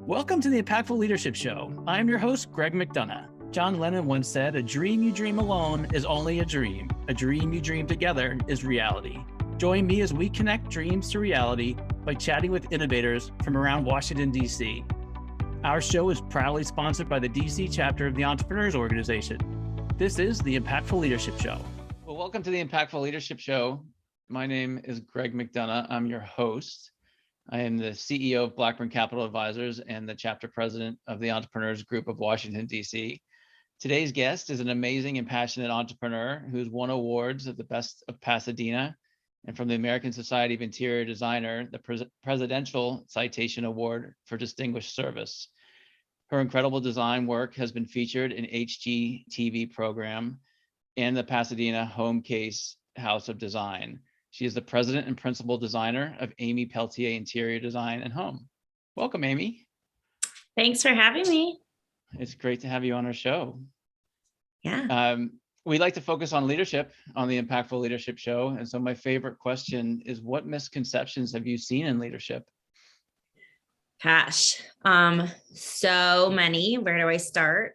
Welcome to the Impactful Leadership Show. I'm your host, Greg McDonough. John Lennon once said, "A dream you dream alone is only a dream. A dream you dream together is reality." Join me as we connect dreams to reality by chatting with innovators from around Washington, D.C. Our show is proudly sponsored by the D.C. chapter of the Entrepreneurs Organization. This is the Impactful Leadership Show. Well, welcome to the Impactful Leadership Show. My name is Greg McDonough. I'm your host. I am the CEO of Blackburn Capital Advisors and the chapter president of the Entrepreneurs Group of Washington, D.C. Today's guest is an amazing and passionate entrepreneur who's won awards at the Best of Pasadena and from the American Society of Interior Designer, the Presidential Citation Award for Distinguished Service. Her incredible design work has been featured in HGTV program and the Pasadena Home Case House of Design. She is the president and principal designer of Amy Peltier Interior Design and Home. Welcome, Amy. Thanks for having me. It's great to have you on our show. Yeah. We like to focus on leadership on the Impactful Leadership Show. And so my favorite question is, what misconceptions have you seen in leadership? Gosh, so many. Where do I start?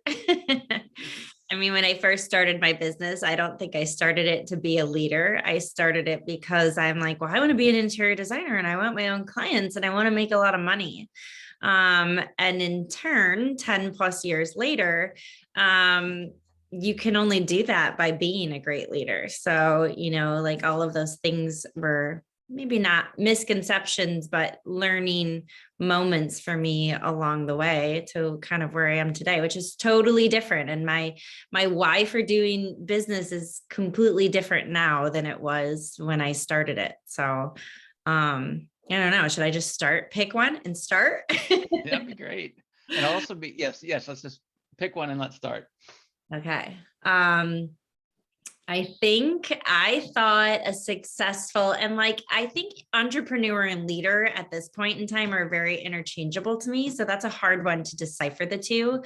I mean, when I first started my business, I don't think I started it to be a leader. I started it because I'm like, well, I want to be an interior designer and I want my own clients and I want to make a lot of money. And in turn, 10 plus years later, you can only do that by being a great leader. So, like all of those things were maybe not misconceptions, but learning moments for me along the way to kind of where I am today, which is totally different. And my why for doing business is completely different now than it was when I started it. So, I don't know. Should I just pick one and start? That'd be great. And also yes, let's just pick one and let's start. Okay. I think I thought a successful and I think entrepreneur and leader at this point in time are very interchangeable to me. So that's a hard one to decipher the two.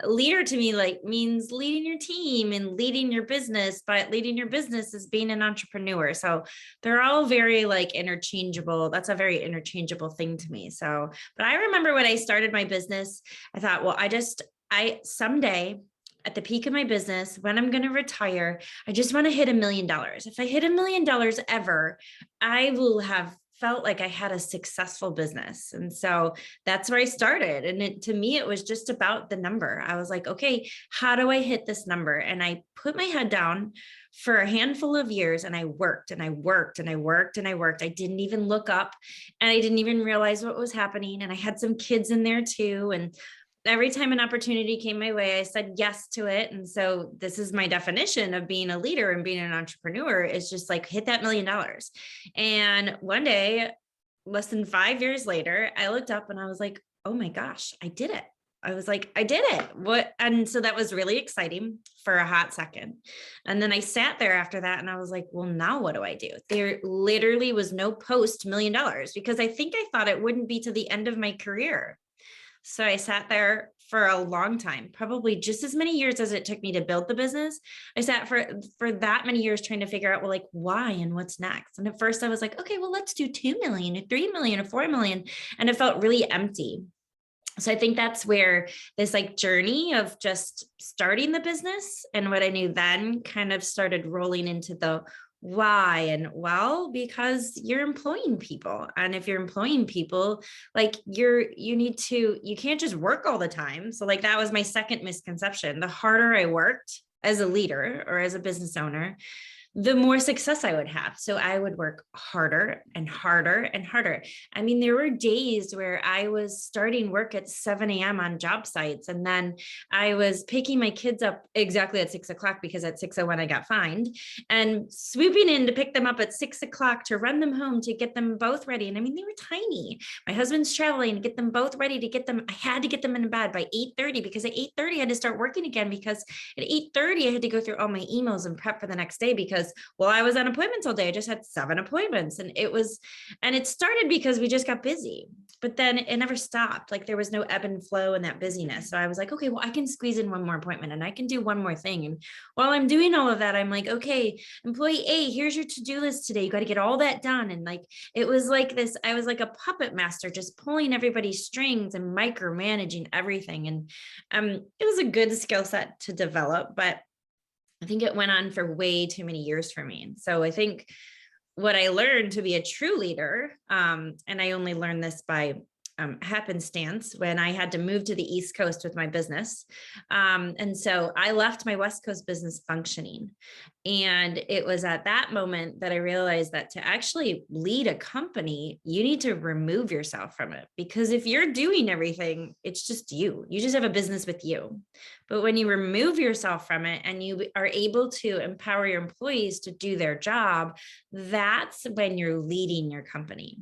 Leader to me means leading your team and leading your business, but leading your business is being an entrepreneur. So they're all very interchangeable. That's a very interchangeable thing to me. So, but I remember when I started my business, I thought, well, I someday at the peak of my business, when I'm going to retire, I just want to hit $1 million. If I hit $1 million ever, I will have felt like I had a successful business. And so that's where I started. And to me, it was just about the number. I was like, okay, how do I hit this number? And I put my head down for a handful of years and I worked and I worked and I worked and I worked. I didn't even look up and I didn't even realize what was happening. And I had some kids in there too. And every time an opportunity came my way, I said yes to it. And so this is my definition of being a leader and being an entrepreneur is just hit that $1 million. And one day, less than 5 years later, I looked up and I was like, oh my gosh, I did it. I was like, I did it. What? And so that was really exciting for a hot second. And then I sat there after that and I was like, well, now what do I do? There literally was no post $1 million because I think I thought it wouldn't be to the end of my career. So I sat there for a long time, probably just as many years as it took me to build the business. I sat for that many years trying to figure out, why and what's next? And at first I was like, okay, well, let's do 2 million, or 3 million, or 4 million. And it felt really empty. So I think that's where this journey of just starting the business and what I knew then kind of started rolling into the why. And because you're employing people. And if you're employing people, you can't just work all the time. So that was my second misconception. The harder I worked as a leader or as a business owner, the more success I would have. So I would work harder and harder and harder. I mean, there were days where I was starting work at 7 a.m. on job sites. And then I was picking my kids up exactly at 6 o'clock because at 6:01 I got fined, and swooping in to pick them up at 6 o'clock to run them home to get them both ready. And I mean, they were tiny. My husband's traveling to get them both ready I had to get them in bed by 8:30 because at 8:30 I had to start working again because at 8:30 I had to go through all my emails and prep for the next day because I was on appointments all day. I just had 7 appointments and it started because we just got busy. but then it never stopped. Like there was no ebb and flow in that busyness. So I was like, okay, well, I can squeeze in one more appointment and I can do one more thing. And while I'm doing all of that, I'm like, okay, employee A, here's your to-do list today. You got to get all that done. And like, it was like this, I was like a puppet master, just pulling everybody's strings and micromanaging everything. And it was a good skill set to develop, but I think it went on for way too many years for me. So I think what I learned to be a true leader, and I only learned this by happenstance when I had to move to the East Coast with my business. And so I left my West Coast business functioning. And it was at that moment that I realized that to actually lead a company, you need to remove yourself from it. Because if you're doing everything, it's just you. You just have a business with you. But when you remove yourself from it and you are able to empower your employees to do their job, that's when you're leading your company.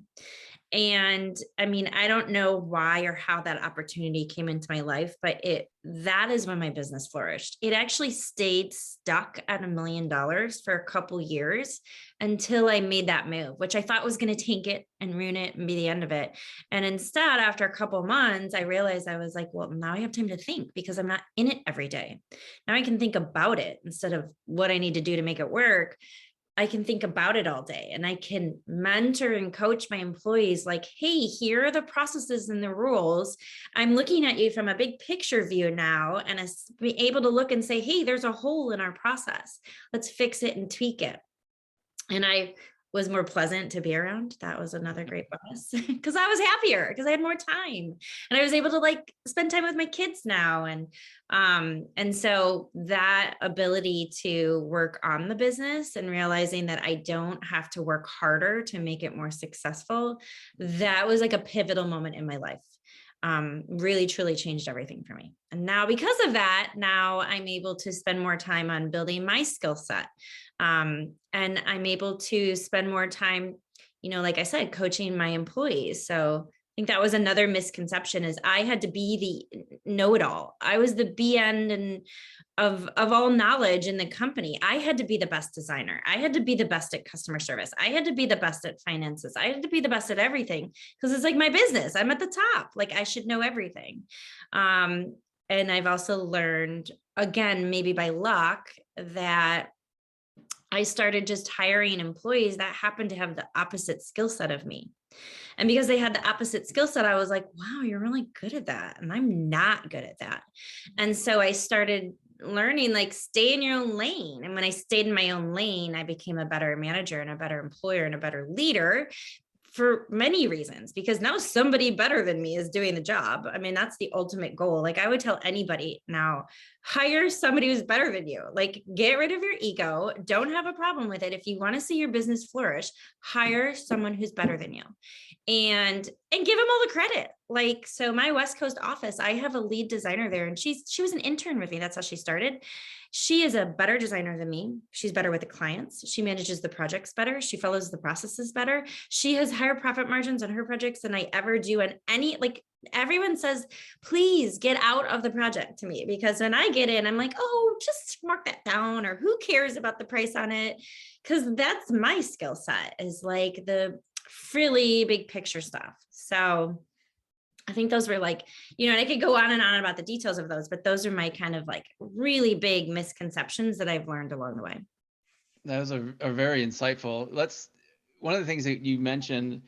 And I mean, I don't know why or how that opportunity came into my life, but that is when my business flourished. It actually stayed stuck at $1 million for a couple years until I made that move, which I thought was going to tank it and ruin it and be the end of it. And instead, after a couple of months, I realized I was like, well, now I have time to think because I'm not in it every day. Now I can think about it instead of what I need to do to make it work. I can think about it all day and I can mentor and coach my employees like, hey, here are the processes and the rules. I'm looking at you from a big picture view now and be able to look and say, hey, there's a hole in our process. Let's fix it and tweak it. And I was more pleasant to be around. That was another great bonus because I was happier because I had more time and I was able to like spend time with my kids now. And so that ability to work on the business and realizing that I don't have to work harder to make it more successful, that was like a pivotal moment in my life. Really truly changed everything for me. And now because of that, now I'm able to spend more time on building my skill set. And I'm able to spend more time, like I said, coaching my employees. So I think that was another misconception is I had to be the know-it-all. I was the BN and of all knowledge in the company. I had to be the best designer. I had to be the best at customer service. I had to be the best at finances. I had to be the best at everything because it's like my business. I'm at the top. Like I should know everything. And I've also learned, again, maybe by luck, that I started just hiring employees that happened to have the opposite skill set of me. And because they had the opposite skill set, I was like, wow, you're really good at that. And I'm not good at that. And so I started learning, like, stay in your own lane. And when I stayed in my own lane, I became a better manager and a better employer and a better leader for many reasons, because now somebody better than me is doing the job. I mean, that's the ultimate goal. Like I would tell anybody now, hire somebody who's better than you. Like get rid of your ego. Don't have a problem with it. If you want to see your business flourish, hire someone who's better than you and give them all the credit. Like, so my West Coast office, I have a lead designer there and she was an intern with me. That's how she started. She is a better designer than me. She's better with the clients. She manages the projects better. She follows the processes better. She has higher profit margins on her projects than I ever do on any, like everyone says, please get out of the project to me, because when I get in, I'm like, oh, just mark that down, or who cares about the price on it? Because that's my skill set, is like the really big picture stuff. So I think those were like, and I could go on and on about the details of those, but those are my kind of like really big misconceptions that I've learned along the way. That was a very insightful. One of the things that you mentioned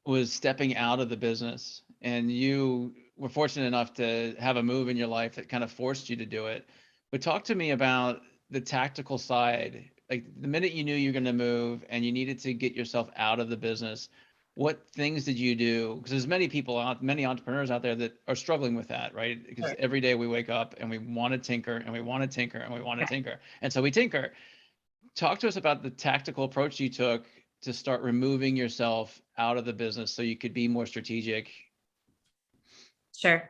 was stepping out of the business, and you were fortunate enough to have a move in your life that kind of forced you to do it. But talk to me about the tactical side. Like the minute you knew you were going to move and you needed to get yourself out of the business, what things did you do? Because there's many entrepreneurs out there that are struggling with that, right? Because Sure. every day we wake up and we want to tinker and we want to tinker and we want to tinker. And so we tinker. Talk to us about the tactical approach you took to start removing yourself out of the business so you could be more strategic. Sure.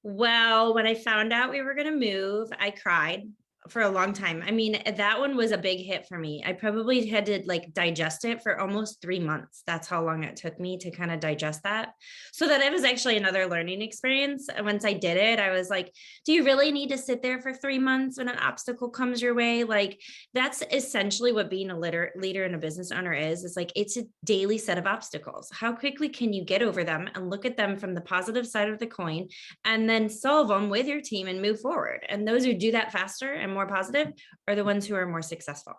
Well, when I found out we were going to move, I cried. for a long time. I mean, that one was a big hit for me. I probably had to like digest it for almost 3 months. That's how long it took me to kind of digest that. So that it was actually another learning experience. And once I did it, I was like, do you really need to sit there for 3 months when an obstacle comes your way? Like, that's essentially what being a leader and a business owner is like, it's a daily set of obstacles. How quickly can you get over them and look at them from the positive side of the coin and then solve them with your team and move forward? And those who do that faster and more positive are the ones who are more successful.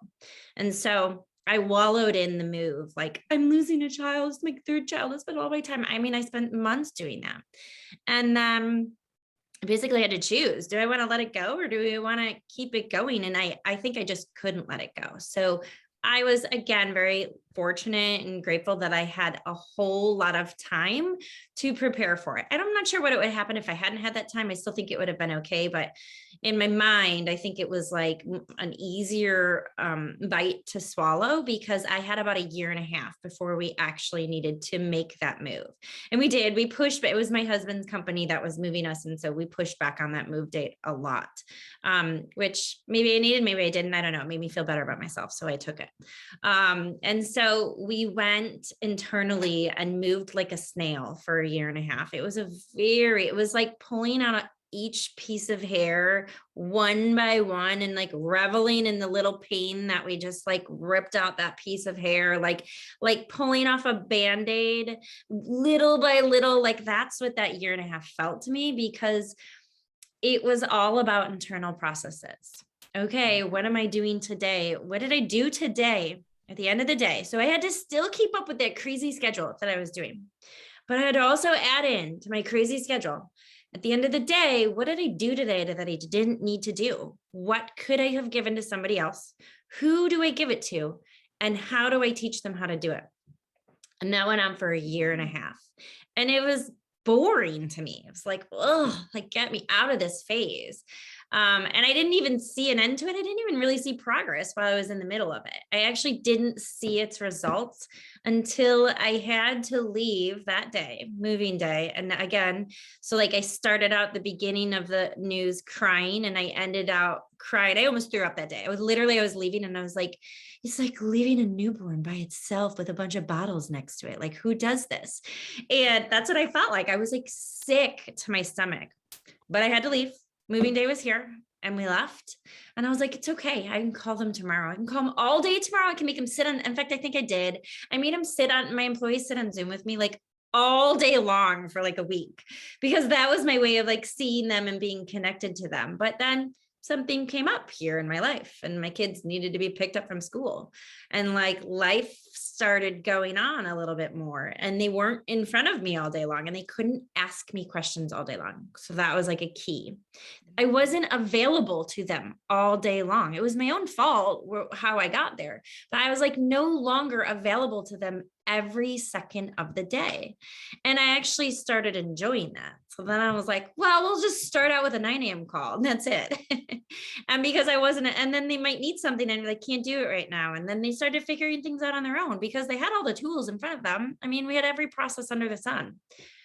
And so I wallowed in the move, like, I'm losing a child. It's my third child. I spent all my time. I mean, I spent months doing that. And basically I had to choose, do I want to let it go or do I want to keep it going? And I think I just couldn't let it go. So I was, again, very fortunate and grateful that I had a whole lot of time to prepare for it. And I'm not sure what it would happen if I hadn't had that time. I still think it would have been okay. But in my mind, I think it was like an easier bite to swallow because I had about 1.5 years before we actually needed to make that move. And we did, we pushed, but it was my husband's company that was moving us. And so we pushed back on that move date a lot, which maybe I needed, maybe I didn't, I don't know. It made me feel better about myself. So I took it. And so we went internally and moved like a snail for 1.5 years. It was like pulling out each piece of hair one by one and like reveling in the little pain that we just like ripped out that piece of hair, like pulling off a Band-Aid little by little. Like that's what that 1.5 years felt to me, because it was all about internal processes. Okay, what am I doing today? What did I do today at the end of the day? So I had to still keep up with that crazy schedule that I was doing, but I had to also add in to my crazy schedule at the end of the day, what did I do today that I didn't need to do? What could I have given to somebody else? Who do I give it to? And how do I teach them how to do it? And that went on for 1.5 years. And it was boring to me. It was like, oh, like get me out of this phase. And I didn't even see an end to it. I didn't even really see progress while I was in the middle of it. I actually didn't see its results until I had to leave that day, moving day. And again, so like I started out the beginning of the news crying and I ended out crying. I almost threw up that day. I was leaving and I was like, it's like leaving a newborn by itself with a bunch of bottles next to it. Like, who does this? And that's what I felt like. I was like sick to my stomach, but I had to leave. Moving day was here and we left. And I was like, it's okay. I can call them tomorrow. I can call them all day tomorrow. I can make them sit on. In fact, I think I did. I made them my employees sit on Zoom with me like all day long for like a week, because that was my way of like seeing them and being connected to them. But then something came up here in my life and my kids needed to be picked up from school, and like life started going on a little bit more, and they weren't in front of me all day long and they couldn't ask me questions all day long. So that was like a key. I wasn't available to them all day long. It was my own fault how I got there, but I was like no longer available to them every second of the day. And I actually started enjoying that. So then I was like, well, we'll just start out with a 9 a.m. call and that's it. And because I wasn't, and then they might need something and they can't do it right now. And then they started figuring things out on their own because they had all the tools in front of them. I mean, we had every process under the sun,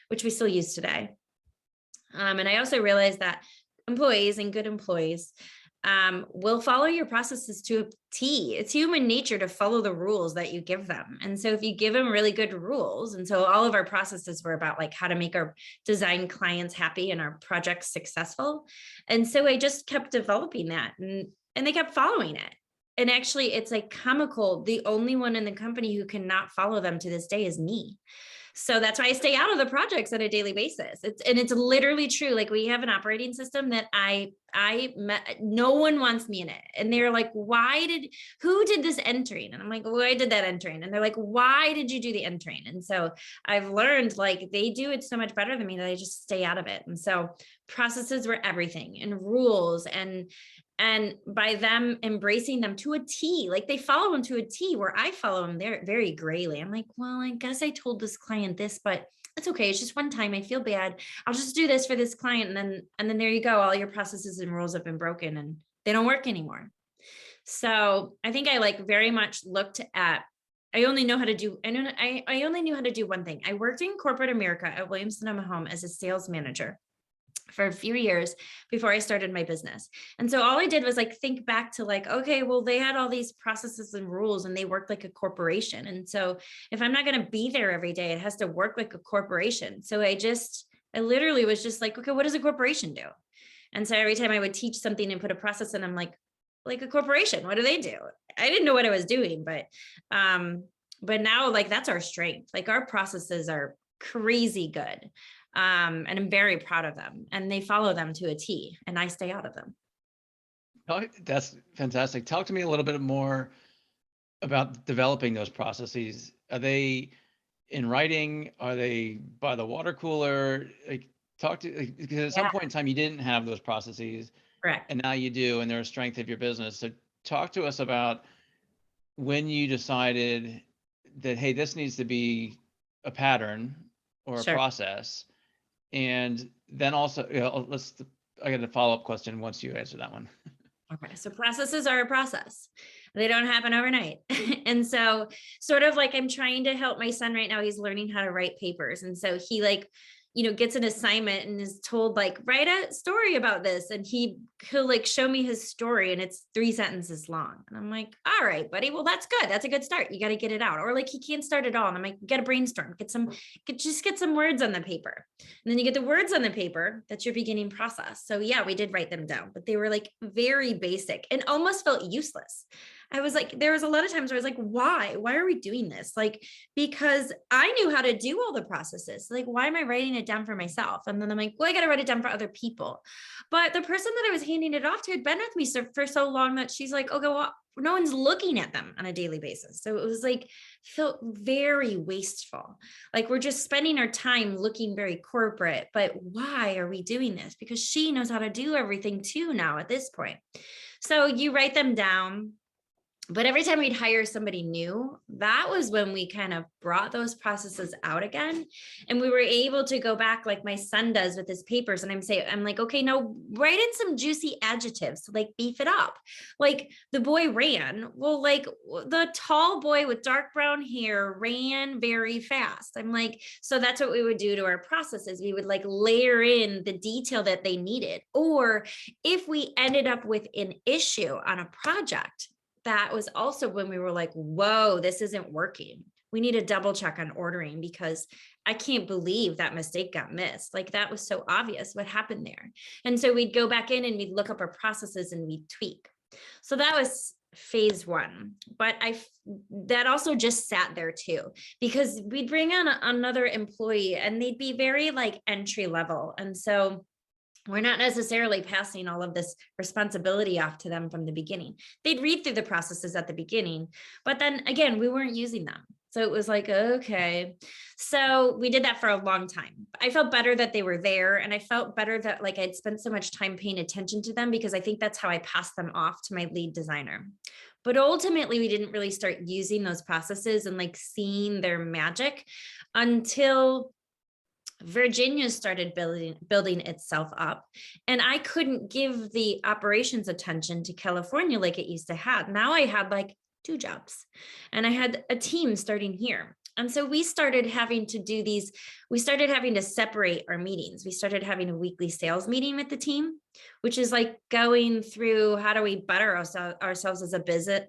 which we still use today. And I also realized that employees and good employees will follow your processes to a T. It's human nature to follow the rules that you give them. And so if you give them really good rules, and so all of our processes were about like how to make our design clients happy and our projects successful. And so I just kept developing that and they kept following it. And actually it's like comical. The only one in the company who cannot follow them to this day is me. So that's why I stay out of the projects on a daily basis. It's literally true. Like we have an operating system that no one wants me in it. And they're like, who did this entering? And I'm like, well, I did that entering. And they're like, why did you do the entering? And so I've learned like they do it so much better than me that I just stay out of it. And so processes were everything, and rules, and by them embracing them to a T, like they follow them to a T, where I follow them there very grayly. I'm like, well, I guess I told this client this, but it's okay. It's just one time. I feel bad. I'll just do this for this client. And then there you go. All your processes and rules have been broken and they don't work anymore. So I think I like very much looked at, I only knew how to do one thing. I worked in corporate America at Williams-Sonoma Home as a sales manager. for a few years before I started my business. And so all I did was like think back to like, okay, well, they had all these processes and rules and they worked like a corporation. And so if I'm not going to be there every day, it has to work like a corporation. So I literally was just like, okay, what does a corporation do? And so every time I would teach something and put a process in, I'm like a corporation, what do they do? I didn't know what I was doing, but now like that's our strength. Like our processes are crazy good. And I'm very proud of them, and they follow them to a T, and I stay out of them. Oh, that's fantastic. Talk to me a little bit more about developing those processes. Are they in writing? Are they by the water cooler? Like, because at some Yeah, point in time you didn't have those processes, correct. and now you do, and they're a strength of your business. So talk to us about when you decided that, hey, this needs to be a pattern or a Sure. process. And then also, I got a follow-up question once you answer that one. Okay. So processes are a process. They don't happen overnight. And so sort of like I'm trying to help my son right now. He's learning how to write papers. And so he like, gets an assignment and is told like, write a story about this. And he'll like show me his story and it's 3 sentences long. And I'm like, all right, buddy. Well, that's good. That's a good start. You got to get it out. Or like he can't start at all. And I'm like, get a brainstorm, get some words on the paper. And then you get the words on the paper. That's your beginning process. So yeah, we did write them down, but they were like very basic and almost felt useless. I was like, there was a lot of times where I was like, why are we doing this? Like, because I knew how to do all the processes. Like, why am I writing it down for myself? And then I'm like, well, I got to write it down for other people. But the person that I was handing it off to had been with me for so long that she's like, okay, well, no one's looking at them on a daily basis. So it was like, felt very wasteful. Like we're just spending our time looking very corporate, but why are we doing this? Because she knows how to do everything too now at this point. So you write them down. But every time we'd hire somebody new, that was when we kind of brought those processes out again. And we were able to go back like my son does with his papers. And I'm like, okay, now write in some juicy adjectives to like beef it up. Like the boy ran. Well, like the tall boy with dark brown hair ran very fast. I'm like, so that's what we would do to our processes. We would like layer in the detail that they needed. Or if we ended up with an issue on a project, that was also when we were like, whoa, this isn't working. We need a double check on ordering because I can't believe that mistake got missed. Like that was so obvious what happened there. And so we'd go back in and we'd look up our processes and we'd tweak. So that was phase 1. But that also just sat there too, because we'd bring on another employee and they'd be very like entry level. And so we're not necessarily passing all of this responsibility off to them from the beginning. They'd read through the processes at the beginning, but then again, we weren't using them. So it was like, okay. So we did that for a long time. I felt better that they were there. And I felt better that like I'd spent so much time paying attention to them because I think that's how I passed them off to my lead designer. But ultimately, we didn't really start using those processes and like seeing their magic until Virginia started building itself up, and I couldn't give the operations attention to California like it used to have. Now I had like 2 jobs and I had a team starting here. And so we started having to separate our meetings. We started having a weekly sales meeting with the team, which is like going through how do we better ourselves as a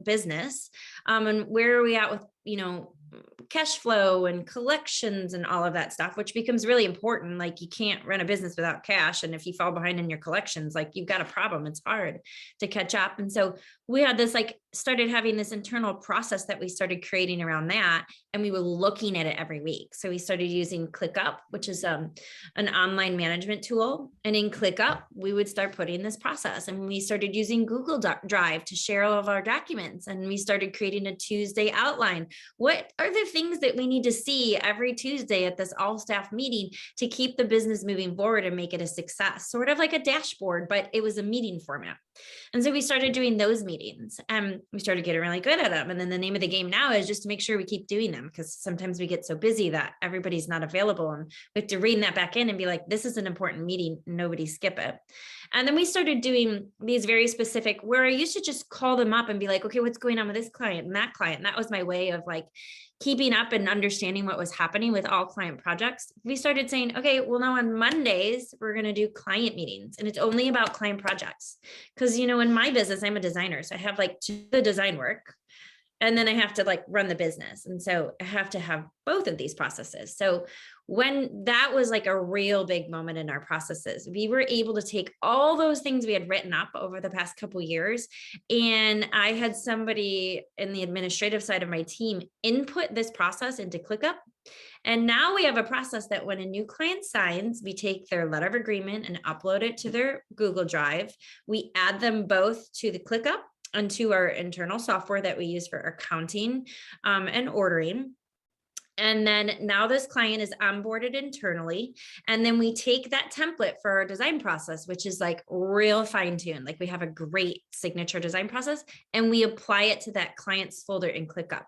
business, and where are we at with, cash flow and collections and all of that stuff, which becomes really important. Like you can't run a business without cash. And if you fall behind in your collections, like you've got a problem, it's hard to catch up. And so we had this, like started having this internal process that we started creating around that. And we were looking at it every week. So we started using ClickUp, which is an online management tool. And in ClickUp, we would start putting this process, and we started using Google Drive to share all of our documents. And we started creating a Tuesday outline. What are the things that we need to see every Tuesday at this all staff meeting to keep the business moving forward and make it a success? Sort of like a dashboard, but it was a meeting format. And so we started doing those meetings and we started getting really good at them. And then the name of the game now is just to make sure we keep doing them, because sometimes we get so busy that everybody's not available and we have to rein that back in and be like, this is an important meeting, nobody skip it. And then we started doing these very specific, where I used to just call them up and be like, okay, what's going on with this client and that client? And that was my way of like keeping up and understanding what was happening with all client projects, we started saying, okay, well, now on Mondays, we're going to do client meetings, and it's only about client projects. Because, in my business, I'm a designer. So I have like the design work, and then I have to like run the business. And so I have to have both of these processes. So when that was like a real big moment in our processes, we were able to take all those things we had written up over the past couple of years. And I had somebody in the administrative side of my team input this process into ClickUp. And now we have a process that when a new client signs, we take their letter of agreement and upload it to their Google Drive. We add them both to the ClickUp onto our internal software that we use for accounting and ordering. And then now this client is onboarded internally. And then we take that template for our design process, which is like real fine tuned. Like we have a great signature design process, and we apply it to that client's folder in ClickUp.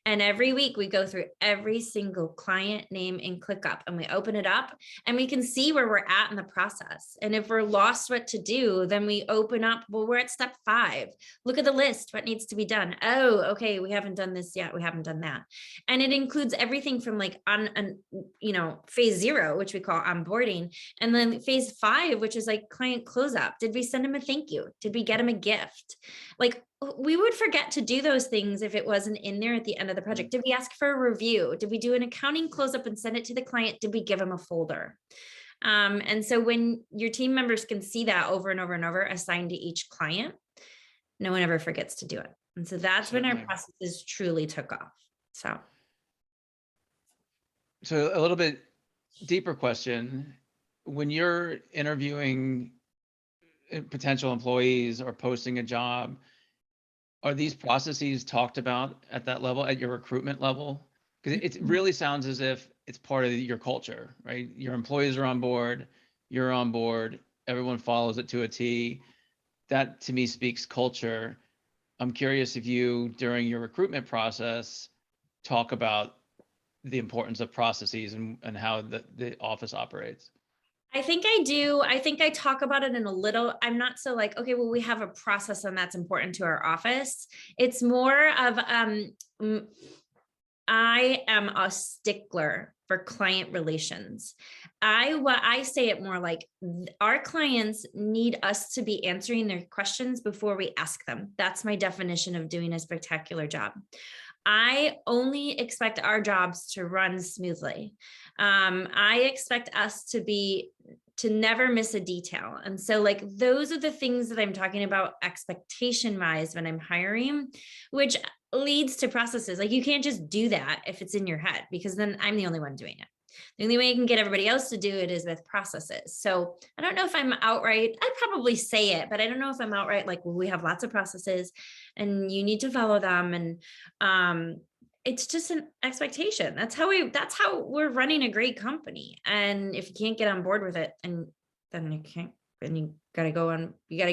And every week we go through every single client name in ClickUp, and we open it up and we can see where we're at in the process. And if we're lost what to do, then we open up, well, we're at step 5. Look at the list, what needs to be done. Oh, okay, we haven't done this yet. We haven't done that. And it includes everything from like phase 0, which we call onboarding, and then phase 5, which is like client closeout. Did we send him a thank you? Did we get him a gift? Like we would forget to do those things if it wasn't in there at the end of the project. Did we ask for a review? Did we do an accounting close-up and send it to the client? Did we give them a folder? And so when your team members can see that over and over and over assigned to each client, no one ever forgets to do it. And so that's when our processes truly took off. So a little bit deeper question. When you're interviewing potential employees or posting a job, are these processes talked about at that level, at your recruitment level? Because it really sounds as if it's part of your culture, right? Your employees are on board, you're on board, everyone follows it to a T. That to me speaks culture. I'm curious if you, during your recruitment process, talk about the importance of processes and how the office operates. I think I do. I think I talk about it in a little, I'm not so like, okay, well, we have a process and that's important to our office. It's more of, I am a stickler for client relations. I say it more like our clients need us to be answering their questions before we ask them. That's my definition of doing a spectacular job. I only expect our jobs to run smoothly. I expect us to never miss a detail. And so like, those are the things that I'm talking about expectation wise when I'm hiring, which leads to processes. Like you can't just do that if it's in your head, because then I'm the only one doing it. The only way you can get everybody else to do it is with processes. So I don't know if I'm outright, I'd probably say it, but I don't know if I'm outright like, well, we have lots of processes and you need to follow them. And it's just an expectation. That's how we're running a great company. And if you can't get on board with it, and then you can't, then you got to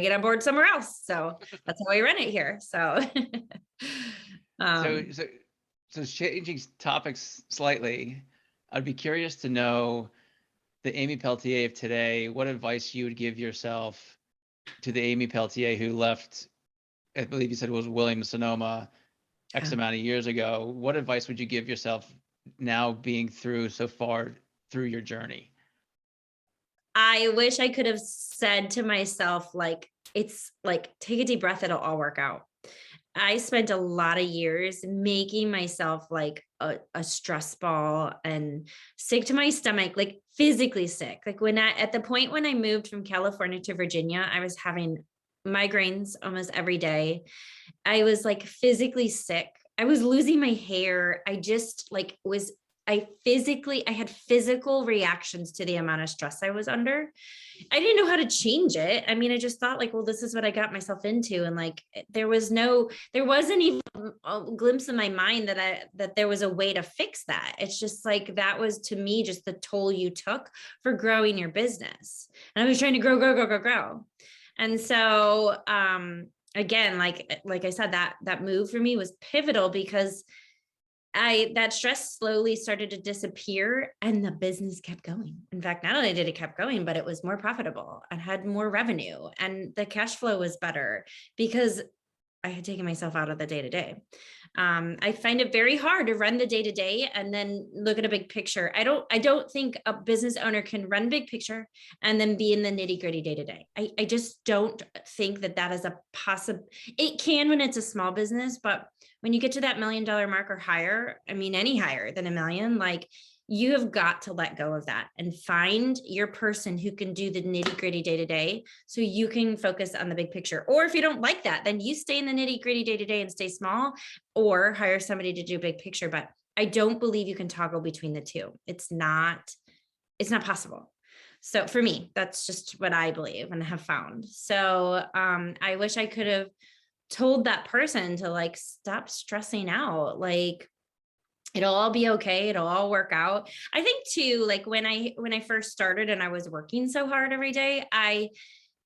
get on board somewhere else. So that's how we run it here. So, so changing topics slightly, I'd be curious to know the Amy Peltier of today, what advice you would give yourself to the Amy Peltier who left, I believe you said it was Williams-Sonoma, X amount of years ago. What advice would you give yourself now being through so far through your journey? I wish I could have said to myself, like, it's like, take a deep breath, it'll all work out. I spent a lot of years making myself like a stress ball and sick to my stomach, like physically sick. Like at the point when I moved from California to Virginia, I was having migraines almost every day. I was like physically sick. I was losing my hair. I just like I had physical reactions to the amount of stress I was under. I didn't know how to change it. I mean, I just thought like, well, this is what I got myself into. And like, there wasn't even a glimpse in my mind that there was a way to fix that. It's just like, that was to me, just the toll you took for growing your business. And I was trying to grow. And so, again, like I said, that move for me was pivotal because that stress slowly started to disappear and the business kept going. In fact, not only did it kept going, but it was more profitable and had more revenue and the cash flow was better because I had taken myself out of the day to day. I find it very hard to run the day to day and then look at a big picture. I don't think a business owner can run big picture and then be in the nitty gritty day to day. I just don't think that that is a possible. It can when it's a small business, but when you get to that $1 million mark or higher, I mean, any higher than $1 million, like, you have got to let go of that and find your person who can do the nitty gritty day to day so you can focus on the big picture. Or if you don't like that, then you stay in the nitty gritty day to day and stay small, or hire somebody to do big picture. But I don't believe you can toggle between the two. It's not possible. So for me, that's just what I believe and have found. So I wish I could have told that person to like, stop stressing out. Like, it'll all be okay. It'll all work out. I think too, like when I first started and I was working so hard every day, I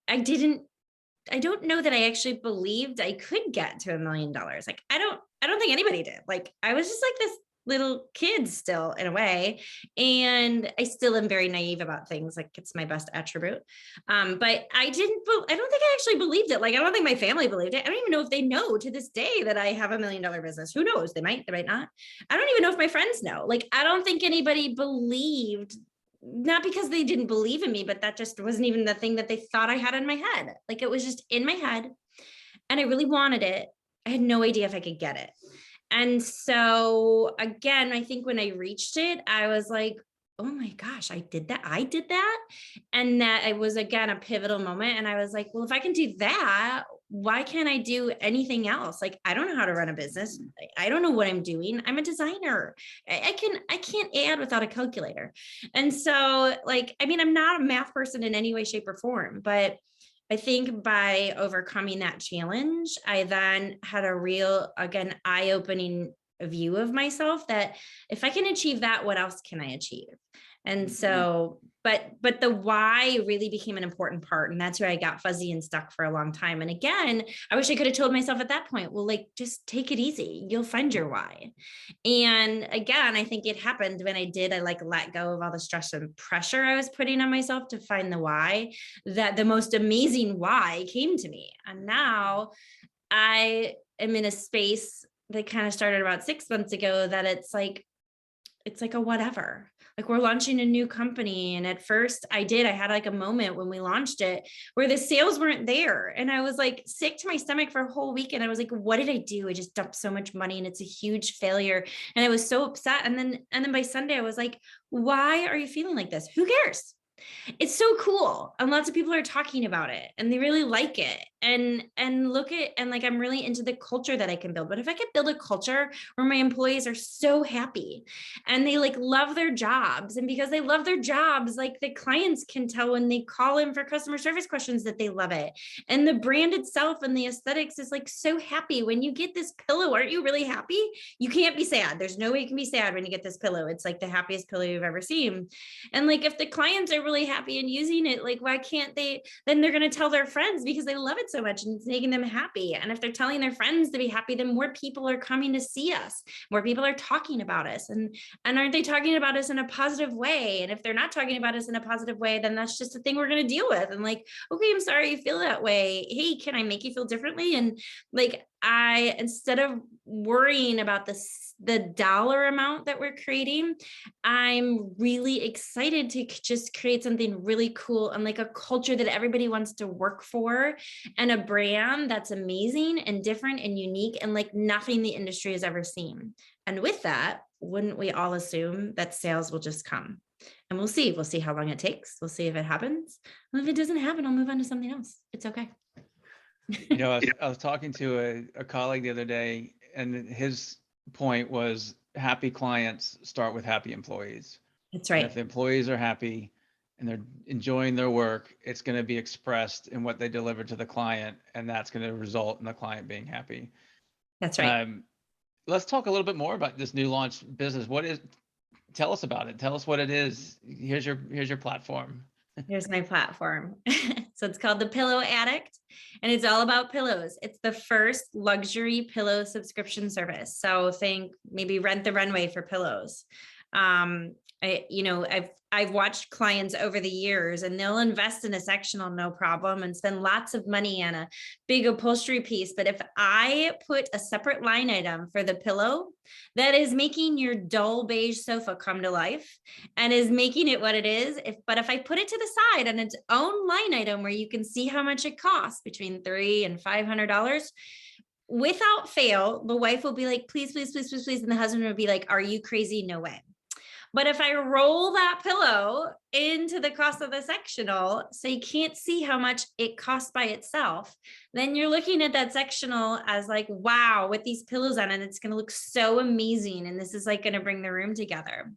don't know that I actually believed I could get to $1 million. Like, I don't think anybody did. Like, I was just like this little kid still in a way. And I still am very naive about things. Like, it's my best attribute. But I don't think I actually believed it. Like, I don't think my family believed it. I don't even know if they know to this day that I have $1 million business. Who knows? They might not. I don't even know if my friends know. Like, I don't think anybody believed, not because they didn't believe in me, but that just wasn't even the thing that they thought I had in my head. Like, it was just in my head and I really wanted it. I had no idea if I could get it. And so again, I think when I reached it, I was like, oh my gosh, I did that. And that it was, again, a pivotal moment. And I was like, well, if I can do that, why can't I do anything else? Like, I don't know how to run a business. I don't know what I'm doing. I'm a designer. I can't add without a calculator. And so, like, I mean, I'm not a math person in any way, shape, or form, but I think by overcoming that challenge, I then had a real, again, eye-opening view of myself that if I can achieve that, what else can I achieve? And so, but the why really became an important part. And that's where I got fuzzy and stuck for a long time. And again, I wish I could have told myself at that point, well, like, just take it easy. You'll find your why. And again, I think it happened when I like let go of all the stress and pressure I was putting on myself to find the why, that the most amazing why came to me. And now I am in a space that kind of started about 6 months ago that it's like a whatever. Like, we're launching a new company. And at first I had like a moment when we launched it where the sales weren't there. And I was like sick to my stomach for a whole week. And I was like, what did I do? I just dumped so much money and it's a huge failure. And I was so upset. And then by Sunday I was like, why are you feeling like this? Who cares? It's so cool. And lots of people are talking about it and they really like it. And look at, and like, I'm really into the culture that I can build. But if I could build a culture where my employees are so happy and they like love their jobs, and because they love their jobs, like the clients can tell when they call in for customer service questions that they love it. And the brand itself and the aesthetics is like so happy. When you get this pillow, aren't you really happy? You can't be sad. There's no way you can be sad when you get this pillow. It's like the happiest pillow you've ever seen. And like, if the clients are really happy and using it, like, why can't they, then they're going to tell their friends because they love it so much and it's making them happy. And if they're telling their friends to be happy, then more people are coming to see us. More people are talking about us. And aren't they talking about us in a positive way? And if they're not talking about us in a positive way, then that's just a thing we're going to deal with. And like, okay, I'm sorry you feel that way. Hey, can I make you feel differently? And like, instead of worrying about the dollar amount that we're creating, I'm really excited to just create something really cool and like a culture that everybody wants to work for, and a brand that's amazing and different and unique and like nothing the industry has ever seen. And with that, wouldn't we all assume that sales will just come? And we'll see how long it takes. We'll see if it happens. And if it doesn't happen, I'll move on to something else. It's okay. You know, I was talking to a colleague the other day, and his point was happy clients start with happy employees. That's right. And if the employees are happy and they're enjoying their work, it's going to be expressed in what they deliver to the client, and that's going to result in the client being happy. That's right. Let's talk a little bit more about this new launch business. Tell us about it. Tell us what it is. Here's your platform. Here's my platform. So it's called the Pillow Addict, and it's all about pillows. It's the first luxury pillow subscription service. So think maybe Rent the Runway for pillows. I've watched clients over the years, and they'll invest in a sectional, no problem, and spend lots of money on a big upholstery piece. But if I put a separate line item for the pillow that is making your dull beige sofa come to life and is making it what it is, if I put it to the side on its own line item where you can see how much it costs, between $300 and $500, without fail, the wife will be like, please, please, please, please, please. And the husband will be like, are you crazy? No way. But if I roll that pillow into the cost of the sectional, so you can't see how much it costs by itself, then you're looking at that sectional as like, wow, with these pillows on it, it's going to look so amazing. And this is like going to bring the room together.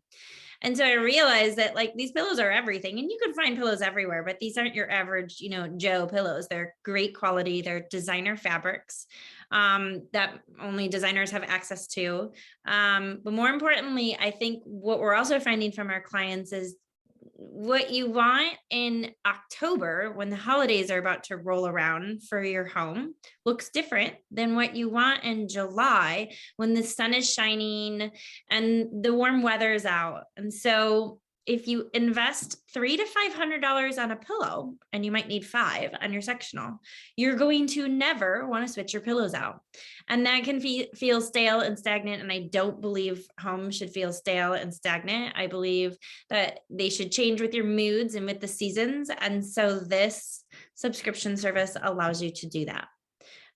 And so I realized that like these pillows are everything, and you can find pillows everywhere, but these aren't your average, Joe pillows. They're great quality. They're designer fabrics that only designers have access to. But more importantly, I think what we're also finding from our clients is what you want in October, when the holidays are about to roll around for your home, looks different than what you want in July, when the sun is shining and the warm weather is out. And so if you invest $300 to $500 on a pillow, and you might need 5 on your sectional, you're going to never want to switch your pillows out. And that can feel stale and stagnant. And I don't believe homes should feel stale and stagnant. I believe that they should change with your moods and with the seasons. And so this subscription service allows you to do that.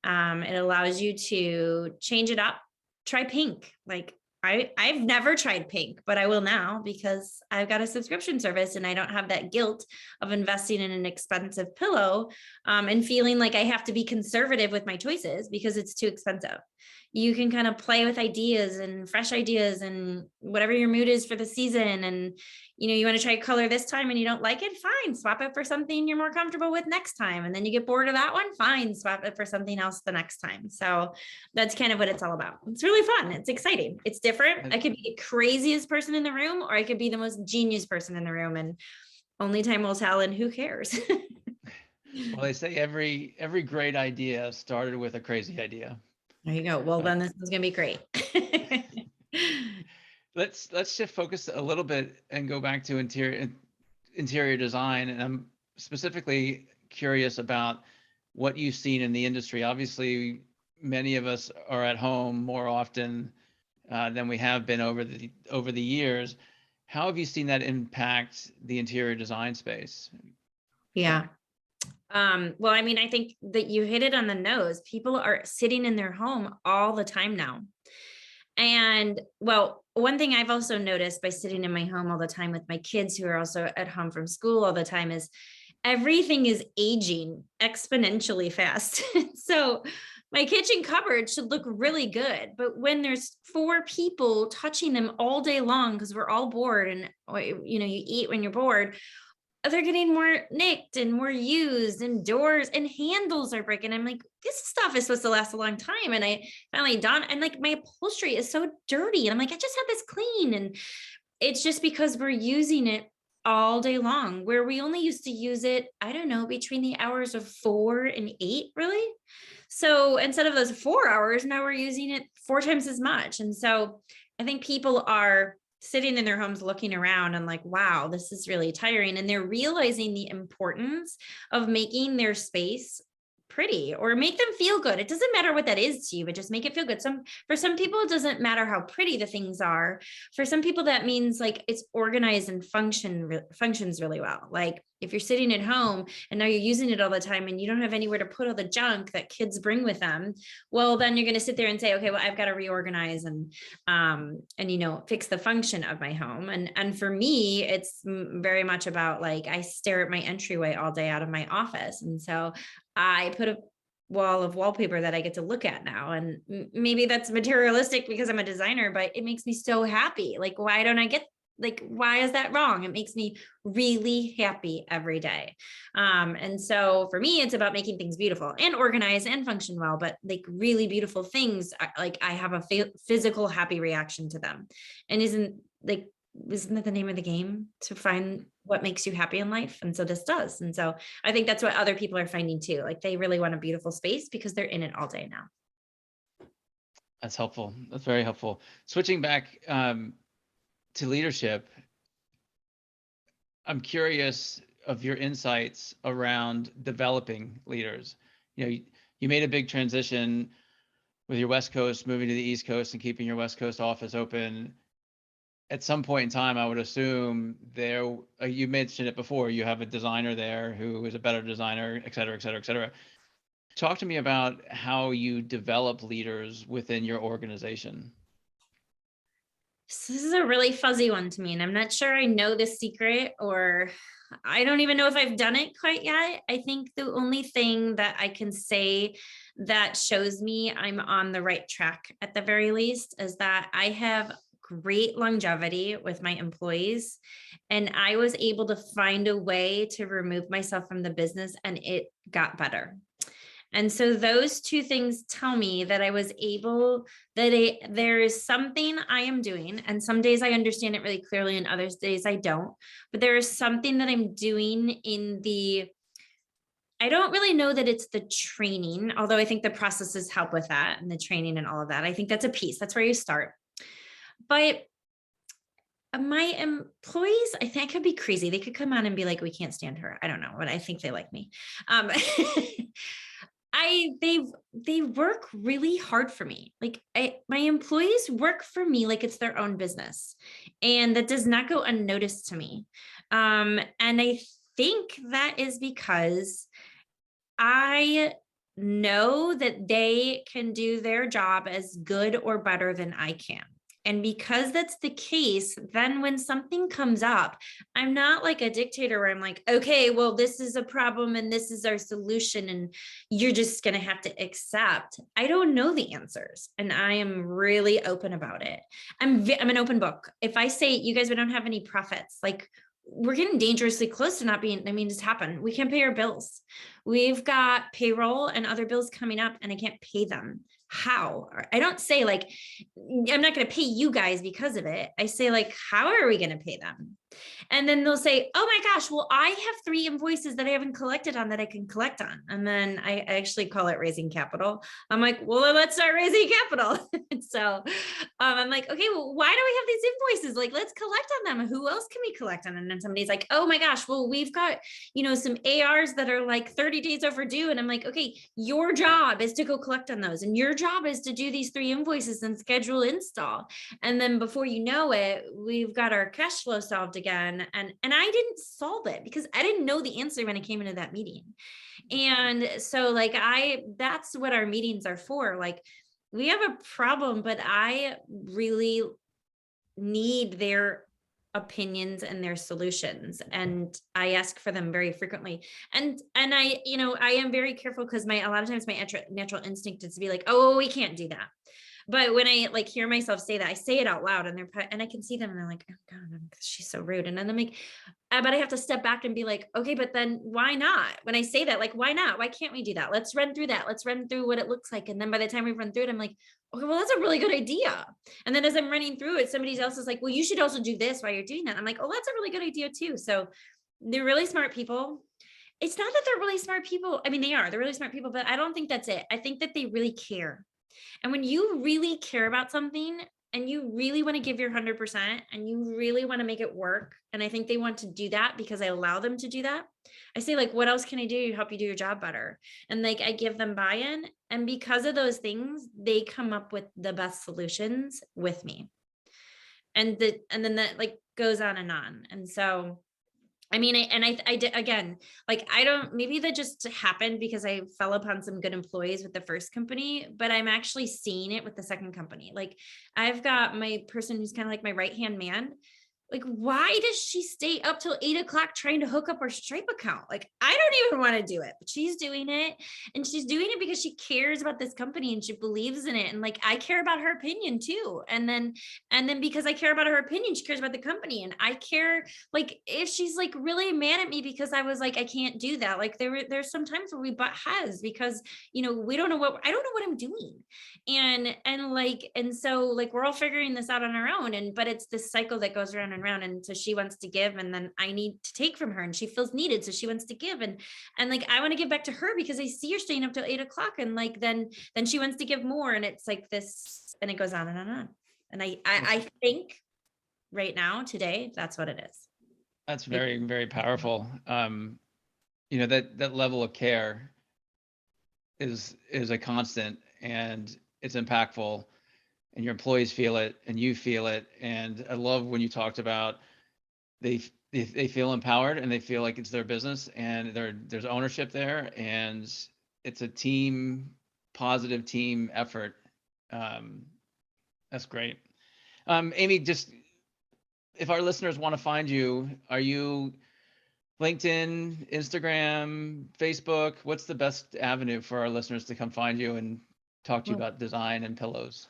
It allows you to change it up. Try pink. Like, I've never tried pink, but I will now, because I've got a subscription service and I don't have that guilt of investing in an expensive pillow and feeling like I have to be conservative with my choices because it's too expensive. You can kind of play with ideas and fresh ideas and whatever your mood is for the season. And, you want to try a color this time and you don't like it, fine, swap it for something you're more comfortable with next time. And then you get bored of that one, fine, swap it for something else the next time. So that's kind of what it's all about. It's really fun. It's exciting. It's different. I could be the craziest person in the room, or I could be the most genius person in the room, and only time will tell, and who cares? Well, they say every great idea started with a crazy idea. There you go. Well, then this is going to be great. Let's shift focus a little bit and go back to interior design. And I'm specifically curious about what you've seen in the industry. Obviously, many of us are at home more often than we have been over the years. How have you seen that impact the interior design space? Yeah. Well, I mean, I think that you hit it on the nose. People are sitting in their home all the time now. And well, one thing I've also noticed by sitting in my home all the time with my kids who are also at home from school all the time is everything is aging exponentially fast. So my kitchen cupboard should look really good, but when there's 4 people touching them all day long, because we're all bored, and you eat when you're bored, they're getting more nicked and more used, and doors and handles are breaking. I'm like, this stuff is supposed to last a long time. And I finally done, and like my upholstery is so dirty. And I'm like, I just had this clean. And it's just because we're using it all day long, where we only used to use it, I don't know, between the hours of 4 and 8, really. So instead of those 4 hours, now we're using it 4 times as much. And so I think people are sitting in their homes looking around and like, wow, this is really tiring. And they're realizing the importance of making their space pretty or make them feel good. It doesn't matter what that is to you, but just make it feel good. For some people, it doesn't matter how pretty the things are. For some people, that means like it's organized and functions really well. Like if you're sitting at home and now you're using it all the time and you don't have anywhere to put all the junk that kids bring with them, well, then you're going to sit there and say, okay, well, I've got to reorganize and fix the function of my home. And for me, it's very much about like, I stare at my entryway all day out of my office. And so I put a wall of wallpaper that I get to look at now. And maybe that's materialistic because I'm a designer, but it makes me so happy. Like, why is that wrong? It makes me really happy every day. And so for me, it's about making things beautiful and organized and function well, but like really beautiful things, like I have a physical happy reaction to them. And isn't that the name of the game, to find what makes you happy in life? And so this does. And so I think that's what other people are finding too. Like they really want a beautiful space because they're in it all day now. That's helpful. That's very helpful. Switching back to leadership, I'm curious of your insights around developing leaders. You made a big transition with your West Coast, moving to the East Coast and keeping your West Coast office open. At some point in time, I would assume you mentioned it before, you have a designer there who is a better designer, et cetera, et cetera, et cetera. Talk to me about how you develop leaders within your organization. So this is a really fuzzy one to me, and I'm not sure I know the secret, or I don't even know if I've done it quite yet. I think the only thing that I can say that shows me I'm on the right track at the very least is that I have great longevity with my employees, and I was able to find a way to remove myself from the business, and it got better. And so those two things tell me that I was able, there is something I am doing. And some days I understand it really clearly and other days I don't, but there is something that I'm doing I don't really know that it's the training, although I think the processes help with that and the training and all of that. I think that's a piece. That's where you start. But my employees, I think, could be crazy. They could come on and be like, we can't stand her. I don't know, but I think they like me. They work really hard for me. Like my employees work for me like it's their own business, and that does not go unnoticed to me. And I think that is because I know that they can do their job as good or better than I can. And because that's the case, then when something comes up, I'm not like a dictator where I'm like, okay, well, this is a problem and this is our solution, and you're just going to have to accept. I don't know the answers, and I am really open about it. I'm an open book. If I say, you guys, we don't have any profits, like, we're getting dangerously close to not being, I mean, it's happened. We can't pay our bills. We've got payroll and other bills coming up, and I can't pay them. How? I don't say like, I'm not going to pay you guys because of it. I say like, how are we going to pay them? And then they'll say, oh my gosh, well, I have 3 invoices that I haven't collected on that I can collect on. And then I actually call it raising capital. I'm like, well, let's start raising capital. So I'm like, okay, well, why do we have these invoices? Like, let's collect on them. Who else can we collect on? And then somebody's like, oh my gosh, well, we've got, some ARs that are like 30 days overdue. And I'm like, okay, your job is to go collect on those. And your job is to do these 3 invoices and schedule install. And then before you know it, we've got our cash flow solved again. And I didn't solve it because I didn't know the answer when I came into that meeting. And so like, that's what our meetings are for. Like, we have a problem, but I really need their opinions and their solutions, and I ask for them very frequently. And I am very careful because a lot of times my natural instinct is to be like, oh, we can't do that. But when I like hear myself say that, I say it out loud, and I can see them and they're like, oh God, she's so rude. And then I'm like, but I have to step back and be like, okay, but then why not? When I say that, like, why not? Why can't we do that? Let's run through that. Let's run through what it looks like. And then by the time we run through it, I'm like, okay, well, that's a really good idea. And then as I'm running through it, somebody else is like, well, you should also do this while you're doing that. I'm like, oh, that's a really good idea too. So they're really smart people. It's not that they're really smart people. I mean, they're really smart people, but I don't think that's it. I think that they really care. And when you really care about something and you really want to give your 100% and you really want to make it work, and I think they want to do that because I allow them to do that, I say like, what else can I do to help you do your job better? And like, I give them buy-in, and because of those things, they come up with the best solutions with me. And then that like goes on and on. And so I mean, I did again, like, I don't, maybe that just happened because I fell upon some good employees with the first company, but I'm actually seeing it with the second company. Like, I've got my person who's kind of like my right-hand man. Like, why does she stay up till 8 o'clock trying to hook up our Stripe account? Like, I don't even want to do it, but she's doing it, and she's doing it because she cares about this company and she believes in it. And like, I care about her opinion too. And then because I care about her opinion, she cares about the company. And I care, like, if she's like really mad at me because I was like, I can't do that. Like, there's some times where we butt heads because, we don't know I don't know what I'm doing. And so like, we're all figuring this out on our own. But it's this cycle that goes around and around. And so she wants to give, and then I need to take from her, and she feels needed, so she wants to give, and like, I want to give back to her because I see her staying up till 8 o'clock, and like, then she wants to give more, and it's like this, and it goes on and on and on. And I think right now, today, that's what it is. That's very, very powerful. That level of care is a constant, and it's impactful, and your employees feel it and you feel it. And I love when you talked about they feel empowered and they feel like it's their business, and there's ownership there, and it's a positive team effort. That's great. Amy, just if our listeners want to find you, are you LinkedIn, Instagram, Facebook? What's the best avenue for our listeners to come find you and talk to you about design and pillows?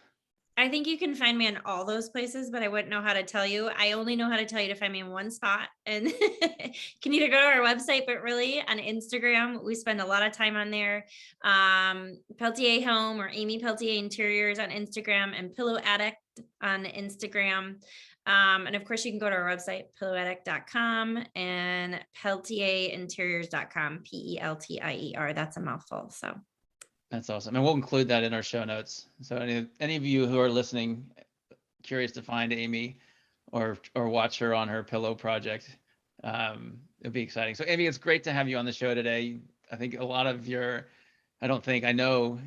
I think you can find me in all those places, but I wouldn't know how to tell you. I only know how to tell you to find me in one spot, and you can either go to our website, but really on Instagram, we spend a lot of time on there. Peltier Home or Amy Peltier Interiors on Instagram, and Pillow Addict on Instagram. And of course, you can go to our website, pillowaddict.com, and peltierinteriors.com, Peltier. That's a mouthful. So That's awesome. And we'll include that in our show notes. So any of you who are listening, curious to find Amy or watch her on her pillow project, it'll be exciting. So Amy, it's great to have you on the show today. I think I know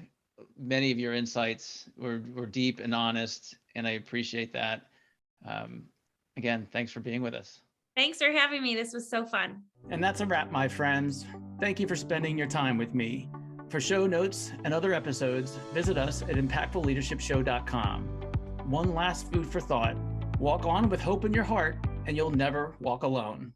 many of your insights were deep and honest, and I appreciate that. Again, thanks for being with us. thanks for having me. This was so fun. And that's a wrap, my friends. Thank you for spending your time with me. For show notes and other episodes, visit us at impactfulleadershipshow.com. One last food for thought: walk on with hope in your heart, and you'll never walk alone.